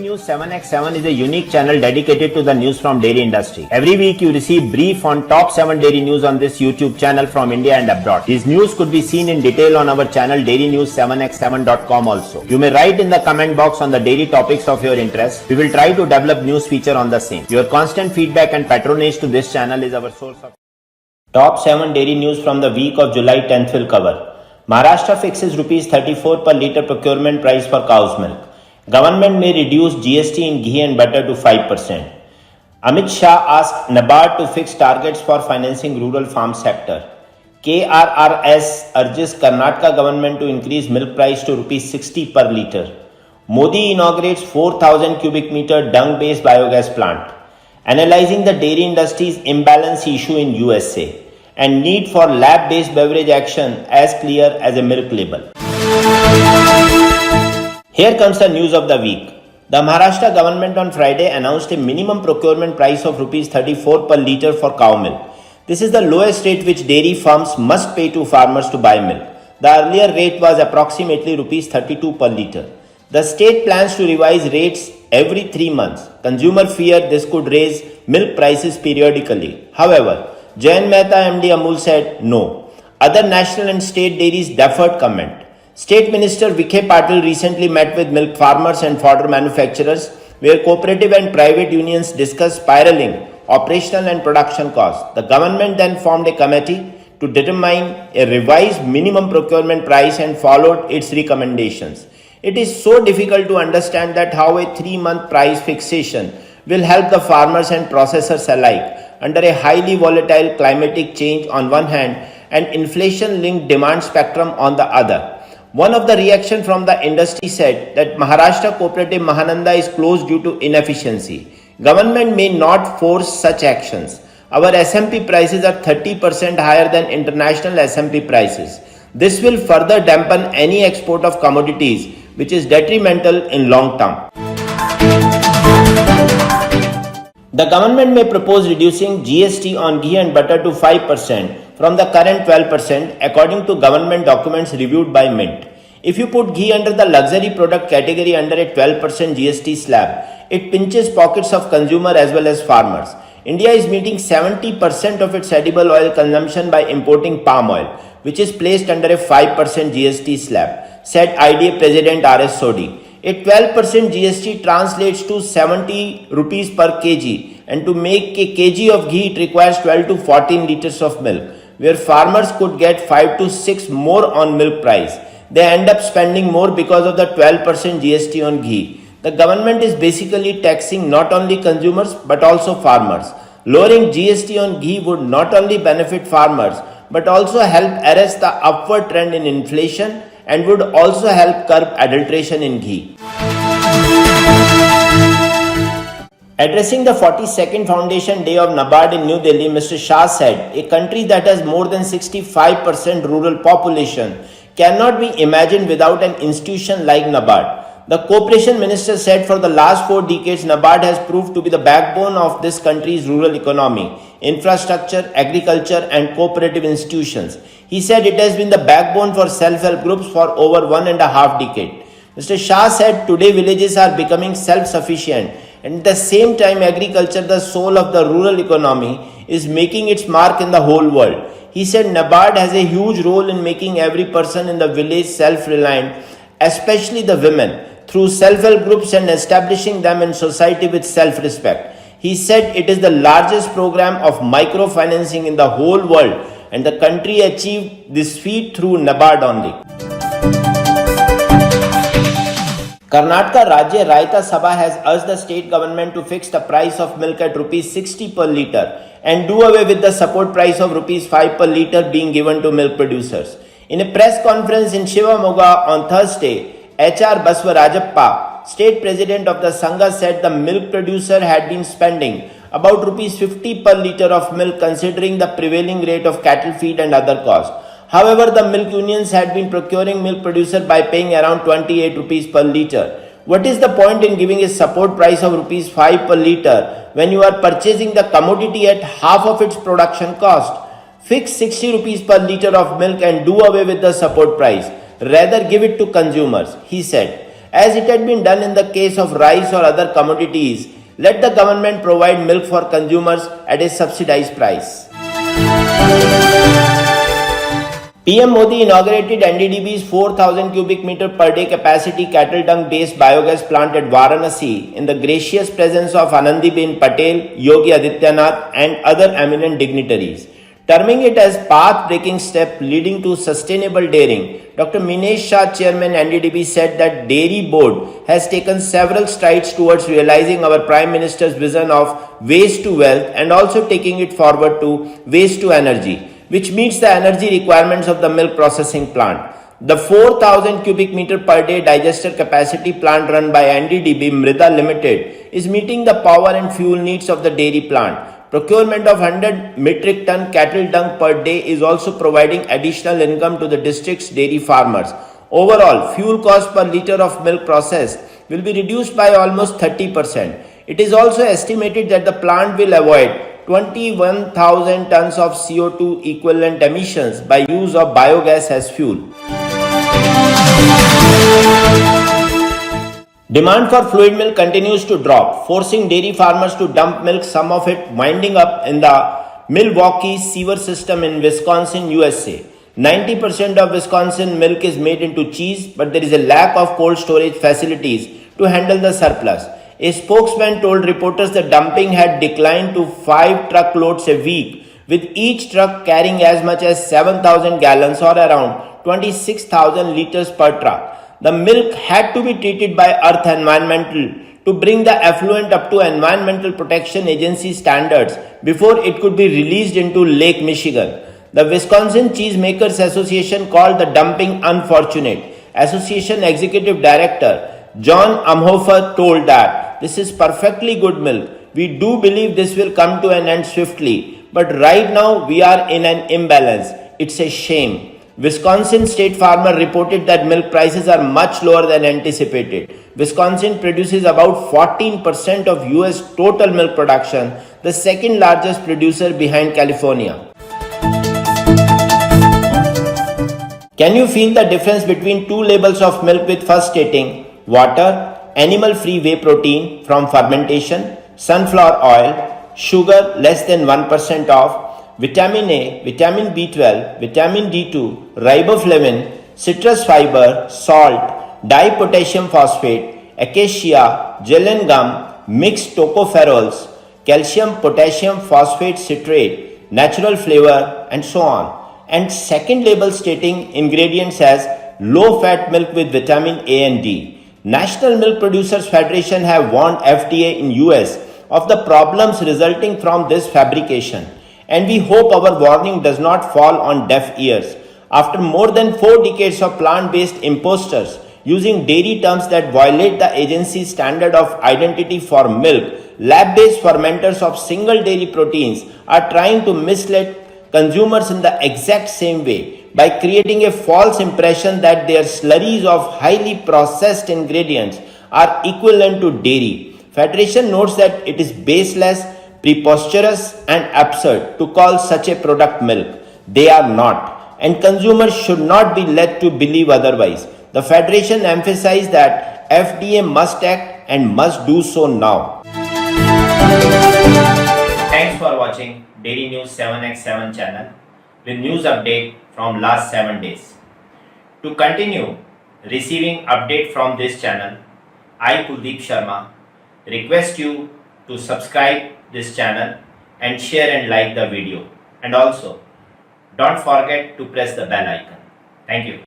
News 7x7 is a unique channel dedicated to the news from dairy industry. Every week you receive brief on top 7 dairy news on this YouTube channel from India and abroad. These news could be seen in detail on our channel dairynews7x7.com also. You may write in the comment box on the dairy topics of your interest. We will try to develop news feature on the same. Your constant feedback and patronage to this channel is our source of top 7 dairy news from the week of July 10th will cover. Maharashtra fixes Rs 34 per litre procurement price for cow's milk. Government may reduce GST in ghee and butter to 5%. Amit Shah asked NABARD to fix targets for financing rural farm sector. KRRS urges Karnataka government to increase milk price to Rs 60 per litre. Modi inaugurates 4,000 cubic meter dung-based biogas plant. Analyzing the dairy industry's imbalance issue in USA and need for lab-based beverage action as clear as a milk label. Here comes the news of the week. The Maharashtra government on Friday announced a minimum procurement price of Rs 34 per litre for cow milk. This is the lowest rate which dairy farms must pay to farmers to buy milk. The earlier rate was approximately Rs 32 per litre. The state plans to revise rates every 3 months. Consumer fear this could raise milk prices periodically. However, Jayan Mehta MD Amul said no. Other national and state dairies deferred comment. State Minister Vikhe Patil recently met with milk farmers and fodder manufacturers where cooperative and private unions discussed spiraling operational and production costs. The government then formed a committee to determine a revised minimum procurement price and followed its recommendations. It is so difficult to understand that how a 3-month price fixation will help the farmers and processors alike under a highly volatile climatic change on one hand and inflation-linked demand spectrum on the other. One of the reaction from the industry said that Maharashtra cooperative Mahananda is closed due to inefficiency. Government may not force such actions. Our SMP prices are 30% higher than international SMP prices. This will further dampen any export of commodities, which is detrimental in long term. The government may propose reducing GST on ghee and butter to 5% from the current 12% according to government documents reviewed by Mint. If you put ghee under the luxury product category under a 12% GST slab, it pinches pockets of consumer as well as farmers. India is meeting 70% of its edible oil consumption by importing palm oil, which is placed under a 5% GST slab, said IDA President RS Sodhi. A 12% GST translates to 70 rupees per kg, and to make a kg of ghee it requires 12 to 14 liters of milk, where farmers could get 5 to 6 more on milk price. They end up spending more because of the 12% GST on ghee. The government is basically taxing not only consumers but also farmers. Lowering GST on ghee would not only benefit farmers but also help arrest the upward trend in inflation and would also help curb adulteration in ghee. Addressing the 42nd Foundation Day of NABARD in New Delhi, Mr. Shah said, a country that has more than 65% rural population cannot be imagined without an institution like NABARD. The Cooperation Minister said for the last 4 decades, NABARD has proved to be the backbone of this country's rural economy, infrastructure, agriculture and cooperative institutions. He said it has been the backbone for self-help groups for over 1.5 decades. Mr. Shah said today villages are becoming self-sufficient and at the same time agriculture, the soul of the rural economy, is making its mark in the whole world. He said NABARD has a huge role in making every person in the village self-reliant, especially the women, through self-help groups and establishing them in society with self-respect. He said it is the largest program of microfinancing in the whole world and the country achieved this feat through NABARD only. Karnataka Rajya Raita Sabha has urged the state government to fix the price of milk at Rs 60 per litre and do away with the support price of Rs 5 per litre being given to milk producers. In a press conference in Shivamogga on Thursday, HR Baswarajappa, state president of the Sangha, said the milk producer had been spending about Rs 50 per litre of milk considering the prevailing rate of cattle feed and other costs. However, the milk unions had been procuring milk producer by paying around 28 rupees per litre. What is the point in giving a support price of Rs 5 per litre when you are purchasing the commodity at half of its production cost? Fix 60 rupees per litre of milk and do away with the support price. Rather give it to consumers, he said. As it had been done in the case of rice or other commodities, let the government provide milk for consumers at a subsidized price. PM Modi inaugurated NDDB's 4,000 cubic meter per day capacity cattle dung-based biogas plant at Varanasi in the gracious presence of Anandiben Patel, Yogi Adityanath and other eminent dignitaries. Terming it as path-breaking step leading to sustainable dairying, Dr. Minesh Shah, Chairman NDDB, said that Dairy Board has taken several strides towards realizing our Prime Minister's vision of waste to wealth and also taking it forward to waste to energy, which meets the energy requirements of the milk processing plant. The 4,000 cubic meter per day digester capacity plant run by NDDB Mrida Limited is meeting the power and fuel needs of the dairy plant. Procurement of 100 metric ton cattle dung per day is also providing additional income to the district's dairy farmers. Overall, fuel cost per litre of milk processed will be reduced by almost 30%. It is also estimated that the plant will avoid 21,000 tons of CO2 equivalent emissions by use of biogas as fuel. Demand for fluid milk continues to drop, forcing dairy farmers to dump milk, some of it winding up in the Milwaukee sewer system in Wisconsin, USA. 90% of Wisconsin milk is made into cheese, but there is a lack of cold storage facilities to handle the surplus. A spokesman told reporters the dumping had declined to 5 truckloads a week, with each truck carrying as much as 7,000 gallons or around 26,000 liters per truck. The milk had to be treated by Earth Environmental to bring the effluent up to Environmental Protection Agency standards before it could be released into Lake Michigan. The Wisconsin Cheesemakers Association called the dumping unfortunate. Association Executive Director John Amhofer told that this is perfectly good milk. We do believe this will come to an end swiftly, but right now we are in an imbalance. It's a shame. Wisconsin State Farmer reported that milk prices are much lower than anticipated. Wisconsin produces about 14% of US total milk production, the second largest producer behind California. Can you feel the difference between two labels of milk with first stating water, animal-free whey protein from fermentation, sunflower oil, sugar less than 1% of, vitamin A, vitamin B12, vitamin D2, riboflavin, citrus fiber, salt, dipotassium phosphate, acacia, gel and gum, mixed tocopherols, calcium potassium phosphate citrate, natural flavor and so on. And second label stating ingredients as low-fat milk with vitamin A and D. National Milk Producers Federation have warned FDA in US of the problems resulting from this fabrication. And we hope our warning does not fall on deaf ears. After more than 4 decades of plant-based imposters using dairy terms that violate the agency's standard of identity for milk, lab-based fermenters of single dairy proteins are trying to mislead consumers in the exact same way by creating a false impression that their slurries of highly processed ingredients are equivalent to dairy. Federation notes that it is baseless, preposterous and absurd to call such a product milk. They are not, and consumers should not be led to believe otherwise. The Federation emphasized that FDA must act and must do so now. Thanks for watching Dairy News 7x7 channel with news update from last 7 days. To continue receiving update from this channel, I Kuldeep Sharma request you to subscribe this channel and share and like the video, and also don't forget to press the bell icon. Thank you.